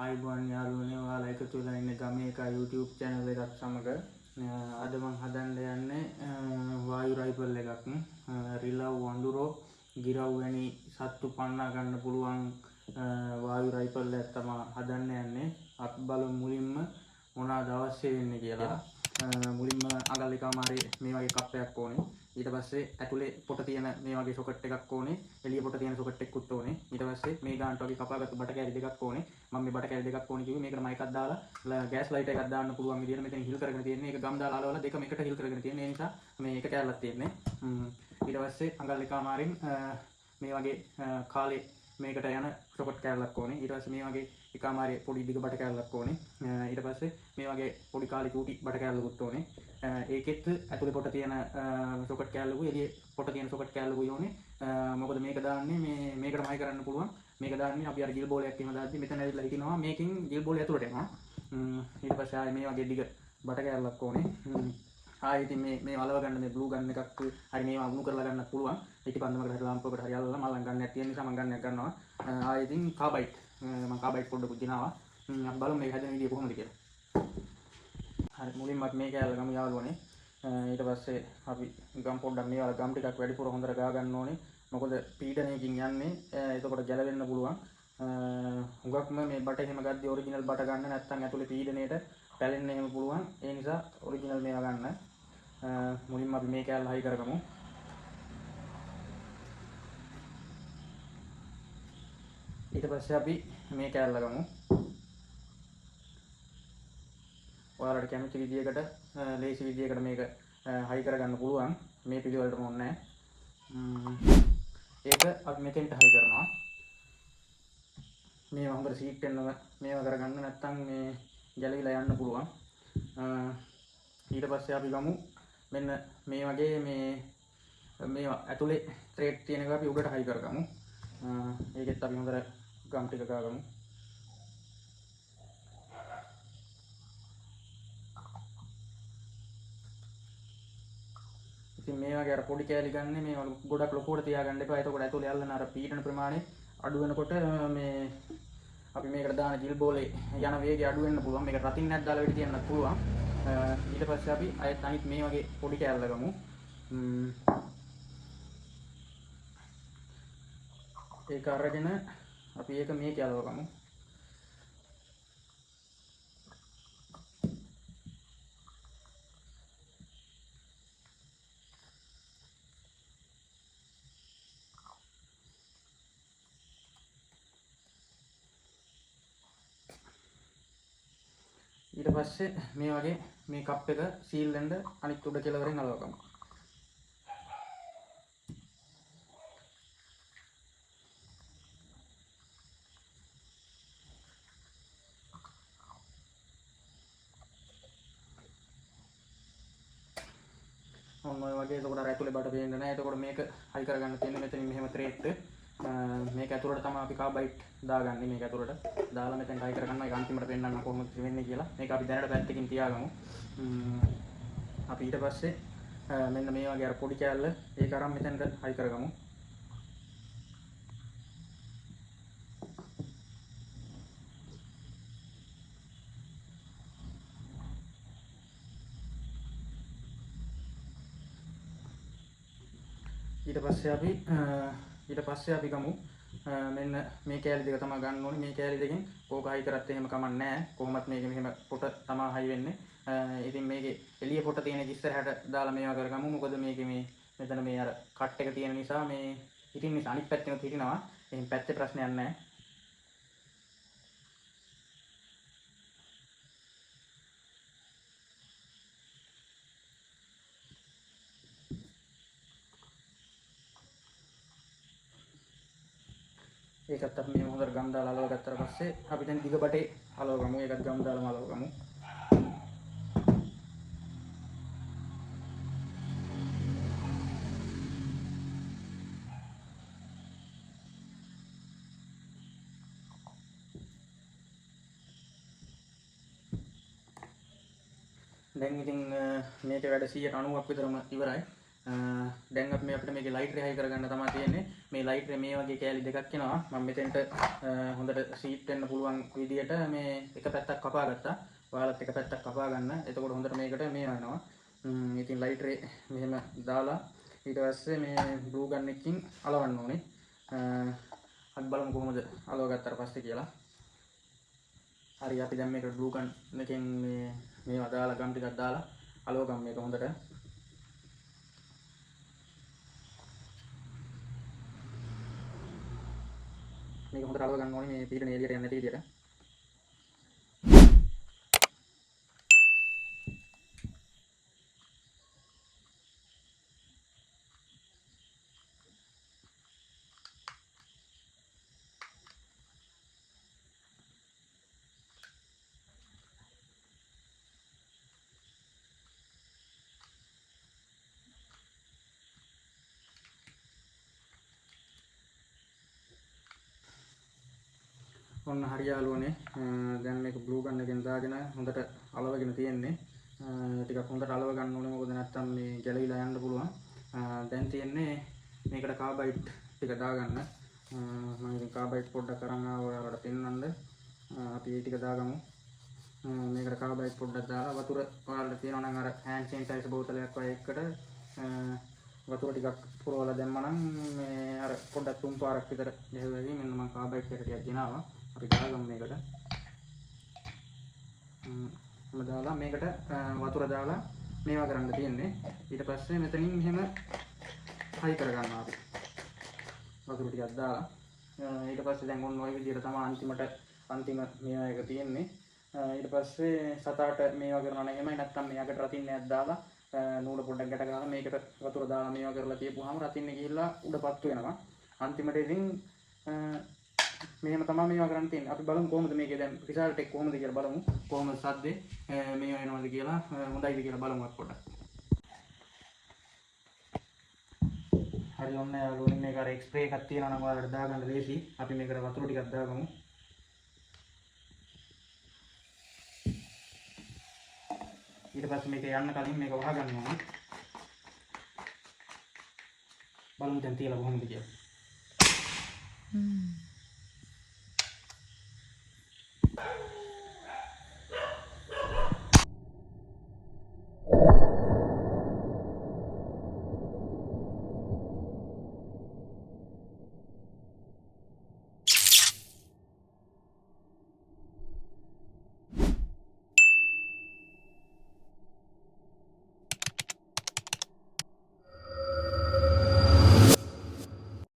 ආයිබෝන් යාළුවනේ ඔයාලා එකතු වෙලා ඉන්නේ ගමේ එක YouTube channel එකක් සමග අද මම හදන්න යන්නේ වායු රයිෆල් එකක් රිලව් වඳුරෝ ගිරව් වැනි සත්තු පන්නා ගන්න පුළුවන් වායු රයිෆල් එකක් තමයි හදන්න යන්නේ. අපි බලමු මුලින්ම මොනවාද අවශ්‍ය වෙන්නේ කියලා. මුලින්ම අඟල් එකමාරේ මේ වගේ කප්පයක් ඕනේ. ඊට පස්සේ ඇතුලේ පොට තියෙන මේ වගේ සොකට් එකක් ඕනේ. එළිය පොට තියෙන සොකට් එකකුත් ඕනේ. ඊට පස්සේ මේ ගානට වගේ කපාගත්තු බට කෑලි දෙකක් ඕනේ. මම මේ බට කෑලි දෙකක් ඕනේ කිව්වේ මේකට මයිකක් දාලා ගෑස් ලයිට් එකක් දාන්න පුළුවන් විදියට මෙතන හිල් කරගෙන තියෙන්නේ. ඒක ගම් දාලා අලවලා දෙකම එකට හිල් කරගෙන තියෙන්නේ. ඒ නිසා මේ එක කෑල්ලක් තියෙන්නේ. ඊට පස්සේ අඟල් එකමාරෙන් මේ වගේ කාලේ මේකට යන සොකට් කෑල්ලක් ඕනේ. ඊට පස්සේ මේ වගේ එකමාරේ පොඩි දිග බට කෑල්ලක් ඕනේ. ඊට පස්සේ මේ වගේ පොඩි කාලේ චූටි බට කෑල්ලකුත් ඕනේ. ඒකෙත් ඇතුලේ පොට තියෙන සොකට් කෑල්ලකුයි එළියේ පොට තියෙන සොකට් කෑල්ලකුයි ඕනේ. මොකද මේක දාන්නේ මේකට මයි කරන්න පුළුවන්. මේක දාන්නේ අපි අර ජිල් බෝලයක් එහෙම දාද්දි මෙතන ඇවිල්ලා හිටිනවා මේකෙන් ජිල් බෝලය ඇතුලට යනවා. ඊට පස්සේ ආයේ මේ වගේ දිග බට කෑල්ලක් ඕනේ. ආයේ ඉතින් මේ වලව ගන්න මේ බ්ලූ ගන් එකක් හරි මේවා උණු කරලා ගන්නත් පුළුවන්. පිටිපන්දමකට හරි ලාම්පුවකට හරි අල්ලලා මල්ලන් ගන්නක් තියෙන නිසා මම ගන්නක් ගන්නවා. ආයේ ඉතින් කාබයිට් මම කාබයිට් පොඩ්ඩක් දිනවා. අපි බලමු මේක හැදෙන විදිය කොහොමද කියලා. හරි මුලින්ම අපි මේ කෑල්ල ගමු යාළුවනේ. ඊට පස්සේ අපි ගම් පොඩ්ඩක් මේ වල ගම් ටිකක් වැඩිපුර හොඳට ගා ගන්න ඕනේ. මොකද පීඩනයකින් යන්නේ එතකොට ගැලවෙන්න පුළුවන්. හුඟක්ම මේ බට එහෙම ගද්දි ඔරිජිනල් බට ගන්න නැත්නම් ඇතුලේ පීඩනයේට පැලෙන්න එහෙම පුළුවන්. ඒ නිසා ඔරිජිනල් මේවා ගන්න. මුලින්ම අපි මේ කෑල්ල හයි කරගමු. ඊට පස්සේ අපි මේ කෑල්ල ගමු. ඔයාලට කැමති විදියකට ලේසි විදියකට මේක හයි කරගන්න පුළුවන්. මේ පිළිවෙලටම ඕනේ නැහැ. ඒක අපි මෙතෙන්ට හයි කරනවා. මේවා හොඳට සීට් වෙනව මේවා කරගන්න නැත්නම් මේ ගැලවිලා යන්න පුළුවන්. ඊට පස්සේ අපි ගමු මෙන්න මේ වගේ මේවා ඇතුලේ ත්‍රෙඩ් තියෙන එක අපි උඩට හයි කරගමු. ඒකෙත් අපි හොඳට ගම් ටික ගාගමු. ඉතින් මේ වගේ අර පොඩි කෑලි ගන්න මේ ගොඩක් ලොකුවට තියාගන්න එපා. එතකොට ඇතුලේ අල්ලන අර පීඩන ප්‍රමාණය අඩු වෙනකොට මේ අපි මේකට දාන ජිල් බෝලේ යන වේගය අඩු වෙන්න පුළුවන්. මේක රතින් නැත් දාලා වෙඩි තියන්නත් පුළුවන්. ඊට පස්සේ අපි අයත් අනිත් මේ වගේ පොඩි කෑල්ල ගමු. ඒක අරගෙන අපි ඒක මේ කෑල්ල ගමු. ඊට පස්සේ මේ වගේ මේ කප් එක සීල් වෙන්න අනිත් උඩ කෙළවරෙන් අලවගමු. ඔන්න ඔය වගේ එතකොට අර ඇතුලේ බඩ පේන්නේ නැහැ. එතකොට මේක හයි කරගන්න තියෙන්නේ මෙතනින් මෙහෙම ත්‍රේට් මේක ඇතුලට තමයි අපි කාබයිට් දාගන්නේ. මේක ඇතුලට දාලා මෙතෙන් හයි කරගන්නවා. ඒක අන්තිමට පෙන්නන්න කොහොමද වෙන්නේ කියලා. මේක අපි දැනට පැත්තකින් තියාගමු. අපි ඊට පස්සේ මෙන්න මේ වගේ අර පොඩි කෑල්ල ඒක අරන් මෙතෙන්ට හයි කරගමු. ඊට පස්සේ අපි ගමු මෙන්න මේ කෑලි දෙක තමයි ගන්න ඕනේ. මේ කෑලි දෙකෙන් ඕක හයි කරත් එහෙම කමක් නැහැ. කොහොමත් මේක මෙහෙම පොට තමයි හයි වෙන්නේ. ඉතින් මේකේ එළිය පොට තියෙන ඉස්සරහට දාලා මේවා කරගමු. මොකද මේකේ මෙතන මේ අර කට් එක තියෙන නිසා මේ හිටින්න නිසා අනිත් පැත්තෙන් හිටිනවා. එහෙන් පැත්තේ ප්‍රශ්නයක් නැහැ. ඒකත් අපි මේ හොඳට ගම් දාලා අලව ගත්තට පස්සේ අපි දැන් දිග බටේ අලව ගමු. ඒකත් ගම් දාලාම අලව ගමු. දැන් ඉතින් මේක වැඩ 90ක් විතරම ඉවරයි. දැන් අපි අපිට මේකේ ලයිට් එක හයි කරගන්න තමයි තියෙන්නේ. මේ ලයිට් එක මේ වගේ කෑලි දෙකක් එනවා. මම මෙතෙන්ට හොඳට සීට් වෙන්න පුළුවන් විදියට මේ එක පැත්තක් කපා ගත්තා. ඔයාලත් එක පැත්තක් කපා ගන්න. එතකොට හොඳට මේකට මේ වෙනවා. ඉතින් ලයිට් එක මෙහෙම දාලා ඊට පස්සේ මේ ග්ලූ ගන් එකකින් අලවන්න ඕනේ. අපි බලමු කොහොමද අලව ගත්තාට පස්සේ කියලා. හරි අපි දැන් මේක ග්ලූ ගන් එකෙන් මේවා දාලා ගම් ටිකක් දාලා අලව ගම් මේක හොඳට. මේක හොඳට අලව ගන්න ඕනේ මේ පීඩන එළියට යන්නේ නැති විදියට. ඔන්න හරි යාළුවනේ දැන් මේක බ්ලූ ගන් එකෙන් දාගෙන හොඳට අලවගෙන තියෙන්නේ. ටිකක් හොඳට අලව ගන්න ඕනේ මොකද නැත්තම් මේ ගැලවිලා යන්න පුළුවන්. දැන් තියෙන්නේ මේකට කාබයිඩ් ටික දාගන්න. මම ඉතින් කාබයිඩ් පොඩ්ඩක් අරන් ආවා ඔයාලට පෙන්වන්න. අපි ඒ ටික දාගමු. මේකට කාබයිඩ් පොඩ්ඩක් දාලා වතුර ඔයාලට තියෙනවා නම් අර හෑන්ඩ් සැනිටයිසර් බෝතලයක් වගේ එකකට වතුර ටිකක් පුරවලා දැම්මනම් මේ අර පොඩ්ඩක් තුන් පාරක් විතර ගහුවාදී මෙන්න මම කාබයිඩ් එක ටිකක් ගෙනාවා. අපි දාගමු මේකට. මම දාලා මේකට වතුර දාලා මේවා කරන්න තියෙන්නේ. ඊට පස්සේ මෙතනින් මෙහෙම හයි කරගන්නවා අපි. වතුර ටිකක් දාලා ඊට පස්සේ දැන් ඔන්න ඔය විදිහට තමයි අන්තිම මේවා එක තියෙන්නේ. ඊට පස්සේ සතාට මේවා කරනවා නම් එහෙමයි නැත්නම් මෙයාකට රතින්නයක් දාලා නූල පොඩ්ඩක් ගැට ගහලා මේකට වතුර දාලා මේවා කරලා තියපුවාම රතින්නේ ගිහිල්ලා උඩපත්තු වෙනවා. අන්තිමට ඉතින් මෙහෙම තමයි මේවා කරන්න තියෙන්නේ. අපි බලමු කොහොමද මේකේ දැන් රිසල්ට් එක කොහොමද කියලා බලමු. කොහොමද සද්දේ මේවා එනවද කියලා හොඳයිද කියලා බලමු අපි පොඩ්ඩක්. හරි ඔන්න යාළුවනේ මේක අර ස්ප්‍රේ එකක් තියෙනවා නම් ඔයාලට දාගන්න ලේසි. අපි මේකට වතුර ටිකක් දාගමු. ඊට පස්සේ මේක යන්න කලින් මේක වහගන්න ඕනේ. බලමු දැන් තියලා කොහොමද කියලා.